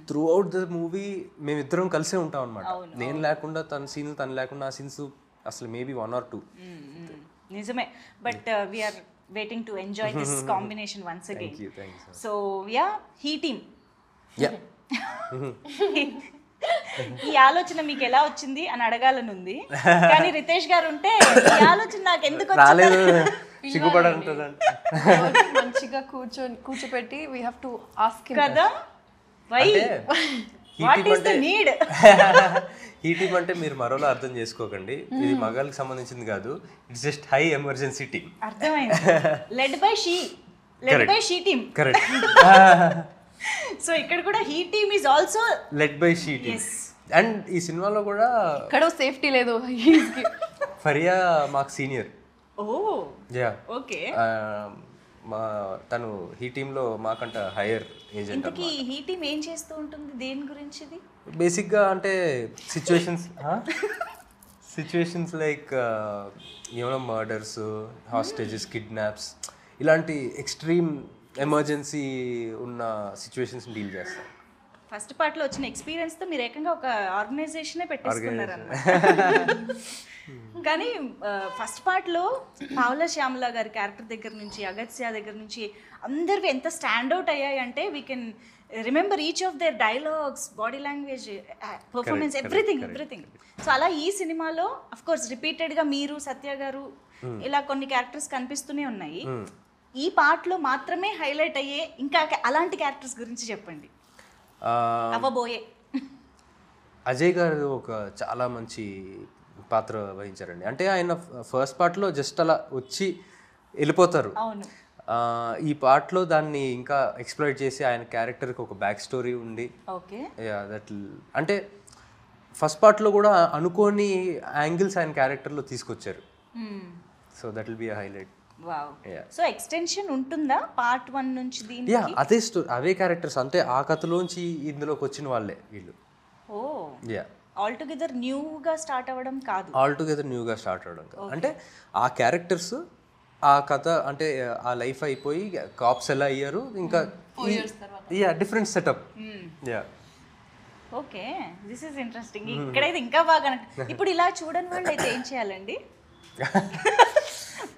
Through out the movie మేమిద్దరం కలిసే ఉంటాం అనమాట. నేను లేకుండా తన సీన్లు, తను లేకుండా ఆ సీన్స్ అసలు మేబీ 1 or 2. నిజమే. But we are waiting to enjoy this combination once again. So yeah, he team, ఈ ఆలోచన మీకు ఎలా వచ్చింది అని అడగాలని ఉంది, కానీ రితేష్ గారు ఉంటే ఈ ఆలోచన నాకు ఎందుకు రాలేదు సిగ్గుపడంటుందంటే మంచిగా కూర్చోపెట్టి వీ హావ్ టు ఆస్క్ కదా, why what is the need. ఈ టీమ్ అంటే మీరు మరోలా అర్థం చేసుకోకండి, ఇది మగాళ్ళకి సంబంధించింది కాదు, it's just high emergency team. అర్థమైంది. Led by she team. Correct. So ఇక్కడ కూడా he team is also led by she team. And ఈ సినిమాలో కూడా ఇక్కడ సేఫ్టీ లేదు. ఫరియా మాకు సీనియర్. ఓ యా, ఓకే. మా తను హీ టీంలో మాకంట హైయర్ ఏజెంట్. ఇంతకీ హీ టీమ్ ఏం చేస్తూ ఉంటుంది, దేని గురించి? బేసిక్గా అంటే సిచ్యువేషన్స్ లైక్ ఏమైనా మర్డర్స్, హాస్టేజెస్, కిడ్నాప్స్, ఇలాంటి ఎక్స్ట్రీమ్ ఎమర్జెన్సీ ఉన్న సిచ్యువేషన్స్ డీల్ చేస్తాం. ఫస్ట్ పార్ట్లో వచ్చిన ఎక్స్పీరియన్స్తో మీరు ఏకంగా ఒక ఆర్గనైజేషనే పెట్టేసుకున్నారు అన్నమాట. కానీ ఫస్ట్ పార్ట్లో పావుల శ్యామల గారి క్యారెక్టర్ దగ్గర నుంచి, అగత్య దగ్గర నుంచి అందరివి ఎంత స్టాండ్అవుట్ అయ్యాయి అంటే we can remember each of their dialogues, body language, performance, everything. So అలా ఈ సినిమాలో అఫ్ కోర్స్ రిపీటెడ్గా మీరు, సత్య గారు, ఇలా కొన్ని క్యారెక్టర్స్ కనిపిస్తూనే ఉన్నాయి. ఈ పార్ట్లో మాత్రమే హైలైట్ అయ్యే ఇంకా అలాంటి క్యారెక్టర్స్ గురించి చెప్పండి. అవ్వబోయే అజయ్ గారు ఒక చాలా మంచి పాత్ర వహించారండి. అంటే ఆయన ఫస్ట్ పార్ట్లో జస్ట్ అలా వచ్చి వెళ్ళిపోతారు. అవును. ఈ పార్ట్లో దాన్ని ఇంకా ఎక్స్ప్లోర్ చేసి ఆయన క్యారెక్టర్కి ఒక బ్యాక్ స్టోరీ ఉండి, ఓకే, దట్ అంటే ఫస్ట్ పార్ట్లో కూడా అనుకోని యాంగిల్స్ ఆయన క్యారెక్టర్లో తీసుకొచ్చారు. So that will be a highlight. Wow. So extension ఉంటుందా పార్ట్ 1 నుంచి దీనికి? యా, అదే అవే క్యారెక్టర్స్, అంటే ఆ కథలోంచి ఇందులోకి వచ్చిన వాళ్ళే వీళ్ళు. ఓ యా, ఆల్ టుగెదర్ న్యూగా స్టార్ట్ అవ్వడం కాదు, ఆల్ టుగెదర్ న్యూగా స్టార్ట్ అవ్వడం కాదు. అంటే ఆ క్యారెక్టర్స్, ఆ కథ, అంటే ఆ లైఫ్ అయిపోయి కాప్స్ ఎలా అయ్యారు, ఇంకా yeah different setup. Yeah, okay, this is interesting. ఇక్కడైతే ఇంకా బాగా. ఇప్పుడు ఇలా చూడని వాళ్ళు అయితే ఏం చేయాలండి?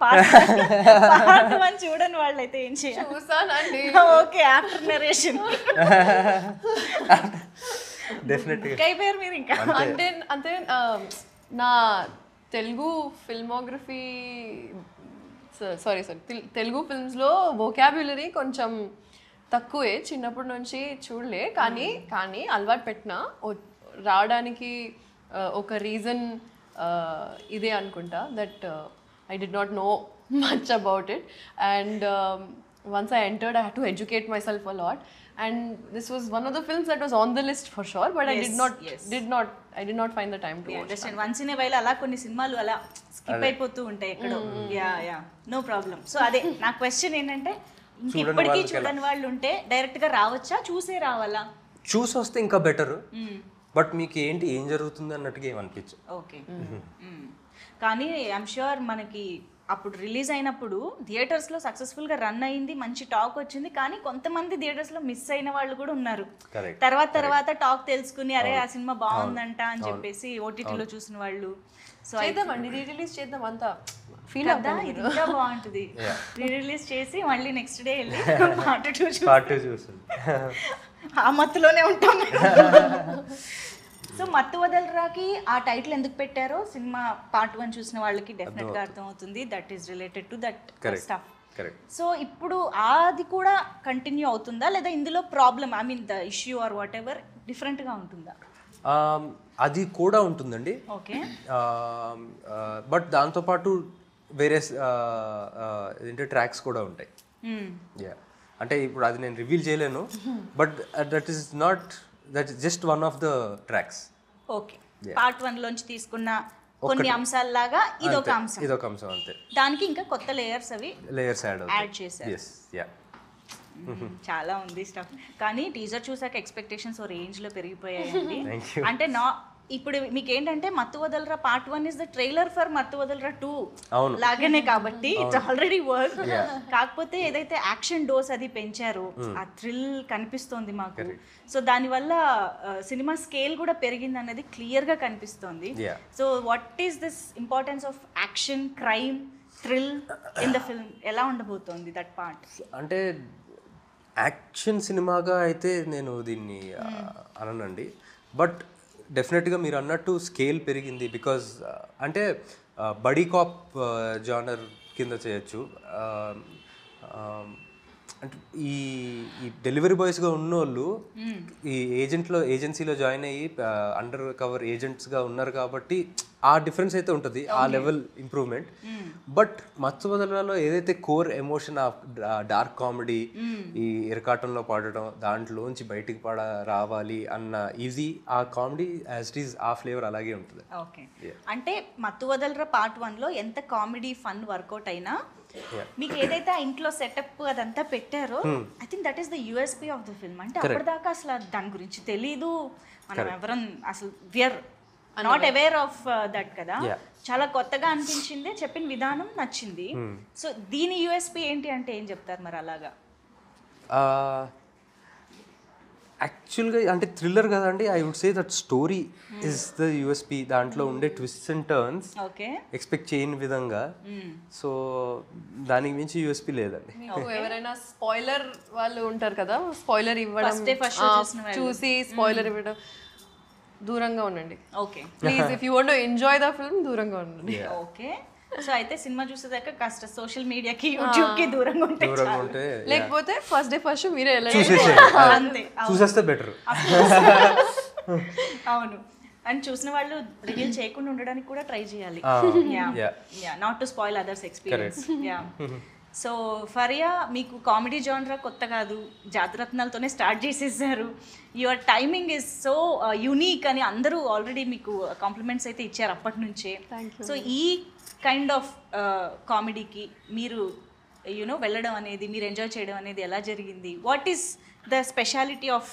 పార్ట్ 1 చూడని వాళ్ళు అయితే ఏం చేయాలి? చూసానండి. ఓకే, ఆఫ్టర్ నరేషన్ డెఫినెట్గా కై పేరు మీరు ఇంకా అంటే నా తెలుగు ఫిల్మోగ్రఫీ, సారీ తెలుగు ఫిల్మ్స్లో వొకాబ్యులరీ కొంచెం తక్కువే, చిన్నప్పటి నుంచి చూడలే. కానీ అలవాటు పెట్టిన రావడానికి ఒక రీజన్ ఇదే అనుకుంటా, that I did not know much about it, and once I entered I had to educate myself a lot, and this was one of the films that was on the list for sure, but I did not find the time to watch. Understand. Once in a while అలా కొన్ని సినిమాలు అలా skip అయిపోతూ ఉంటాయి ఎక్కడో. Yeah no problem. So అదే నా question ఏంటంటే, ఇప్పటికీ చూడని వాళ్ళు ఉంటే డైరెక్ట్గా రావచ్చా, చూసే రావాలా? చూసి వస్తే ఇంకా బెటర్, బట్ మీకు ఏంటి ఏం జరుగుతుంది అన్నట్టుగా ఏమనిపించు. ఓకే. కానీ ఐఎమ్ ష్యూర్ మనకి అప్పుడు రిలీజ్ అయినప్పుడు థియేటర్స్లో సక్సెస్ఫుల్గా రన్ అయింది, మంచి టాక్ వచ్చింది. కానీ కొంతమంది థియేటర్స్లో మిస్ అయిన వాళ్ళు కూడా ఉన్నారు. తర్వాత టాక్ తెలుసుకుని అరే ఆ సినిమా బాగుందంట అని చెప్పేసి ఓటీటీలో చూసిన వాళ్ళు. సో చేద్దామండి, రీ రిలీజ్ చేద్దాం, అంతా ఫీల్ అవుతా. ఇది ఇంకా బాగుంటుంది. రీ రిలీజ్ చేసి మళ్ళీ నెక్స్ట్ డే వెళ్ళి పార్ట్ 2 చూసి ఆ మత్తులోనే ఉంటాం. సో మత్తు వదలరాకి ఆ టైటిల్ ఎందుకు పెట్టారో సినిమా పార్ట్ 1 చూసిన వాళ్ళకి డెఫినెట్గా అర్థమవుతుంది. That is related to that stuff. So ఇప్పుడు అది కూడా కంటిన్యూ అవుతుందా, లేదా ఇందులో problem, I mean the issue or what ever డిఫరెంట్గా ఉంటుందా? అది కూడా ఉంటుందండి. ఓకే. బట్ దాంతోపాటు వేరే ఏంటంటే ట్రాక్స్ కూడా ఉంటాయి. యా, అంటే ఇప్పుడు అది నేను రివీల్ చేయలేను, but that is not, that is just one of the tracks. Okay, part 1 లోంచి తీసుకున్న కొన్ని అంశాలలాగా ఇదొక అంశం అంతే. దానికి ఇంకా కొత్త లేయర్స్ యాడ్ చేశారు. yes yeah. చాలా ఉంది స్టఫ్. కానీ టీజర్ చూసాక ఎక్స్పెక్టేషన్స్ ఓ రేంజ్ లో పెరిగిపోయాయండి. అంటే ఇప్పుడు మీకు ఏంటంటే మత్తు వదలరా part 1 is the trailer for మత్తు వదలరా 2 అవును. లాగానే కాబట్టి ఇట్స్ ఆల్రెడీ వర్క్. కాకపోతే ఏదైతే యాక్షన్ డోస్ అది పెంచారో ఆ థ్రిల్ కనిపిస్తోంది మాకు. సో దానివల్ల సినిమా స్కేల్ కూడా పెరిగింది అనేది క్లియర్గా కనిపిస్తోంది. So what is this importance of action, crime, thrill in the film? ఎలా ఉండబోతోంది దట్ పార్ట్? అంటే యాక్షన్ సినిమాగా అయితే నేను దీన్ని అననండి, బట్ డెఫినెట్గా మీరు అన్నట్టు స్కేల్ పెరిగింది. బికాజ్ అంటే బడీ కాప్ జానర్ కింద చేయొచ్చు. అంటే ఈ డెలివరీ బాయ్స్గా ఉన్నోళ్ళు ఈ ఏజెన్సీలో జాయిన్ అయ్యి అండర్ కవర్ ఏజెంట్స్గా ఉన్నారు కాబట్టి ఆ డిఫరెన్స్ అయితే ఉంటుంది, ఆ లెవెల్ ఇంప్రూవ్మెంట్. బట్ మత్తు వదలరాలో ఏదైతే core emotion of dark comedy, ఈ ఇరకాటంలో పాడటం, దాంట్లోంచి బయటికి రావాలి అన్న ఈజీ ఆ కామెడీ యాజ్ ఇట్ ఈస్ ఆ ఫ్లేవర్ అలాగే ఉంటుంది. ఓకే, అంటే మత్తు వదలరా పార్ట్ 1లో ఎంత కామెడీ ఫన్ వర్కౌట్ అయినా మీకు ఏదైతే ఆ ఇంట్లో సెటప్ అదంతా పెట్టారో I think that is the USP of the film. అంటే అప్పటిదాకా అసలు దాని గురించి తెలీదు, మనం ఎవరం అసలు we are not aware of that కదా. చాలా కొత్తగా అనిపించింది, చెప్పిన విధానం నచ్చింది. సో దీని యూఎస్పీ ఏంటి అంటే ఏం చెప్తారు మరి? అలాగా యాక్చువల్గా అంటే థ్రిల్లర్ కదండి, I would say that story is the USP. దాంట్లో ఉండే ట్విస్ట్స్ అండ్ టర్న్స్ ఎక్స్పెక్ట్ చేయని విధంగా. సో దానికి మించి యూఎస్పీ లేదండి. ఎవరైనా స్పాయిలర్ వాళ్ళు ఉంటారు కదా, స్పాయిలర్ ఇవ్వడం, చూసి స్పాయిలర్ ఇవ్వడం దూరంగా ఉండండి. Okay please, if you want to enjoy the film దూరంగా ఉండండి. ఓకే, సో అయితే సినిమా చూసేదాకా కాస్త సోషల్ మీడియాకి, యూట్యూబ్ కి దూరంగా ఉంటే, లేకపోతే ఫస్ట్ డే ఫస్ట్ మీరే అంతే, చూసేస్తే బెటర్. అవును, అండ్ చూసిన వాళ్ళు రివీల్ చేయకుండా ఉండడానికి కూడా ట్రై చేయాలి, not to spoil others experience. So Faria, మీకు కామెడీ జానరా కొత్త కాదు, జాతిరత్నాలతోనే స్టార్ట్ చేసేసారు. Your timing is so unique అని అందరూ ఆల్రెడీ మీకు కాంప్లిమెంట్స్ అయితే ఇచ్చారు అప్పటి నుంచే. సో ఈ కైండ్ ఆఫ్ కామెడీకి మీరు యూనో వెళ్ళడం అనేది, మీరు ఎంజాయ్ చేయడం అనేది ఎలా జరిగింది? What is the speciality of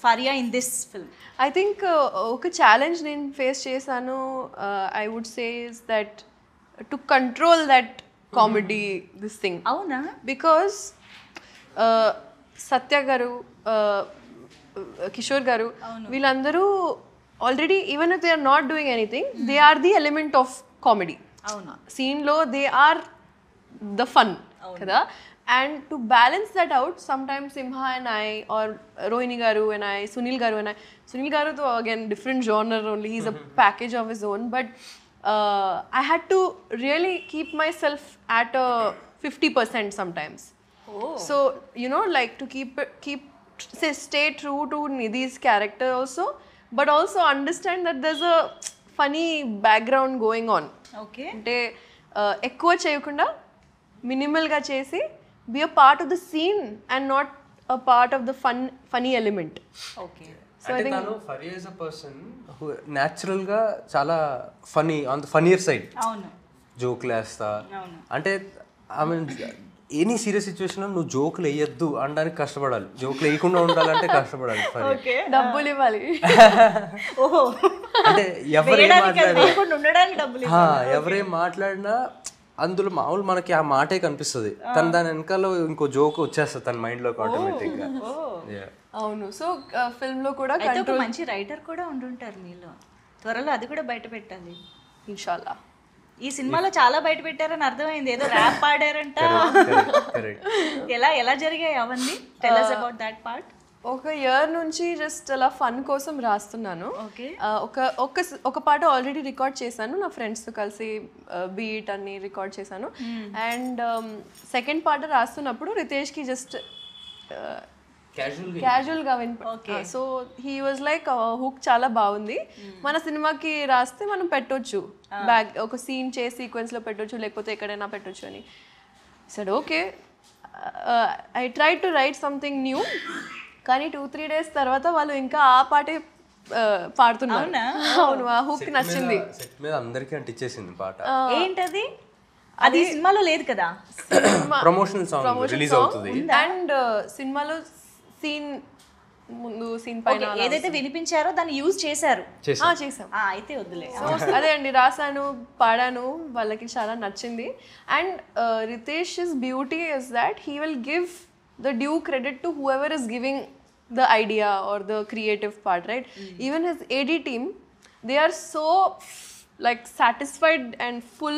Faria in this film? I think ఒక ఛాలెంజ్ నేను ఫేస్ చేశాను, I would say is that to control that comedy this thing. అవునా? బికాస్ సత్య గారు, కిషోర్ గారు, వీళ్ళందరూ already even if they are not doing anything, they are the element of comedy. అవునా? సీన్లో they are the fun కదా. And to balance that out, sometimes Simha and I, or Rohini గారు and I, Sunil గారు and I, Sunil గారు తో again different genre only, he's a package of his own, but I had to really keep myself at a 50% sometimes. So you know, like to stay true to Nidhi's character also, but also understand that there's a funny background going on. Okay. అంటే ఎక్కువ చేయకుండా minimal గా చేసి be a part of the scene and not a part of the funny element. Okay. అంటే తను Faria is a person who natural గా చాలా funny, on the funnier side. అవును, జోకులు వేస్తా. అంటే I mean any serious situation లో నువ్వు జోకులు వేయొద్దు అనడానికి కష్టపడాలి, జోకులు వేయకుండా ఉండాలంటే కష్టపడాలి. డబ్బులు ఇవ్వాలి. అంటే ఎవరేం మాట్లాడినా అందులో మామూలు మనకి ఆ మాటే కనిపిస్తుంది, తను దాని వెనకాల ఇంకో జోక్ వచ్చేస్తుంది తన మైండ్ లోకి ఆటోమేటిక్ గా. అవును, సో ఫిల్మ్ లో కూడా మంచి రైటర్ కూడా ఉండుంటారు మీలో, త్వరలో అది కూడా బయట పెట్టాలి ఇన్షాల్లా. ఈ సినిమాలో చాలా బయట పెట్టారని అర్థమైంది, ఏదో ర్యాప్ పాడారంట. ఎలా జరిగాయి అవన్నీ? Tell us about that part. ఒక ఇయర్ నుంచి జస్ట్ అలా ఫన్ కోసం రాస్తున్నాను. ఒక పాట ఆల్రెడీ రికార్డ్ చేశాను, నా ఫ్రెండ్స్తో కలిసి బీట్ అన్ని రికార్డ్ చేశాను. అండ్ సెకండ్ పాట రాస్తున్నప్పుడు రితేష్కి జస్ట్ క్యాజువల్గా so he was like hook చాలా బాగుంది, మన సినిమాకి రాస్తే మనం పెట్టొచ్చు, బ్యాక్ ఒక సీన్ చేసి సీక్వెన్స్లో పెట్టొచ్చు, లేకపోతే ఎక్కడైనా పెట్టొచ్చు అని said. Okay, I try to write something new. కానీ 2-3 days తర్వాత వాళ్ళు ఇంకా ఆ పాటే పాడుతున్నారు. అవును, ఆ హుక్ నచ్చింది. అందరికీ అంటించేసింది పాట. ఏంటది? అది సినిమాలో లేదు కదా, ప్రమోషనల్ సాంగ్ రిలీజ్ అవుతుంది. అండ్ సినిమాలో సీన్ ముందు సీన్ పైన Okay, ఏదైతే వినిపించారో దాన్ని యూజ్ చేశారు. చేసాం. అయితే వద్దులే. సో అదే అండి, రాసాను, పాడాను, వాళ్ళకి చాలా నచ్చింది. And Ritesh beauty is that he will give the due credit to whoever is giving the idea or the creative part, right? Even his AD team, they are so like satisfied and full